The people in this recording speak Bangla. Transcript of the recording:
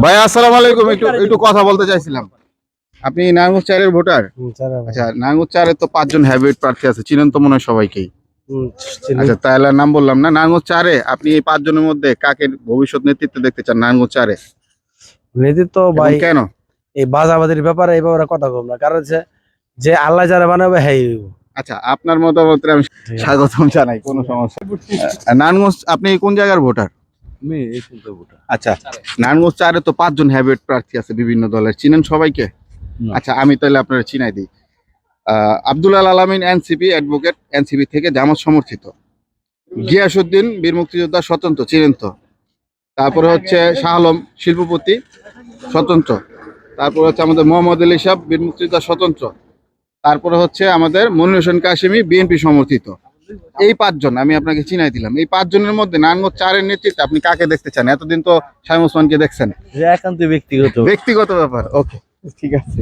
ভাই আসসালামু আলাইকুম, একটু একটু কথা বলতে চাইছিলাম। আপনি নারায়ণগঞ্জ 4-এর ভোটার? আচ্ছা, নারায়ণগঞ্জ 4-এ তো 5 জন হ্যাবিট প্রার্থী আছে, চিনেন তো মনে হয় সবাইকেই। আচ্ছা, তাহলে আর নাম বললাম না। নারায়ণগঞ্জ 4-এ আপনি এই 5 জনের মধ্যে কাকে ভবিষ্যৎ নেতৃত্ব দেখতে চান নারায়ণগঞ্জ 4-এ? নেতৃত্ব ভাই কেন? এই বাজাবাদের ব্যাপারে এই ব্যাপারে কথা কম না, কারণ হচ্ছে যে আল্লাহ যারা বানাবে হ্যাঁ। আচ্ছা, আপনার মতামত আমি স্বাগতম জানাই, কোনো সমস্যা নেই। নারায়ণগঞ্জ, আপনি কোন জায়গার ভোটার? আচ্ছা, নারায়ণগঞ্জ 4-এ তো 5 জন হ্যাবিট প্রার্থী আছে বিভিন্ন দলের, চিনেন সবাইকে? আচ্ছা, আমি তাহলে আপনারা চিনাই দিই। আব্দুল আলামিন এনসিপি অ্যাডভোকেট, এনসিপি থেকে জামাত সমর্থিত। গিয়াসউদ্দিন বীর মুক্তিযোদ্ধা স্বতন্ত্র, চিনেন তো? তারপরে হচ্ছে শাহ আলম শিল্পপতি স্বতন্ত্র। তারপরে হচ্ছে আমাদের মোহাম্মদ আলী সাহেব বীর মুক্তিযোদ্ধা স্বতন্ত্র। তারপরে হচ্ছে আমাদের মনির হোসেন কাশিমি বিএনপি সমর্থিত। এই 5 জন আমি আপনাকে চিনাই দিলাম। এই 5 জনের মধ্যে নারায়ণগঞ্জ 4-এর নেতৃত্বে আপনি কাকে দেখতে চান? এতদিন তো শামীম ওসমানকে দেখছেন। একান্ত ব্যক্তিগত ব্যক্তিগত ব্যাপার, ওকে, ঠিক আছে।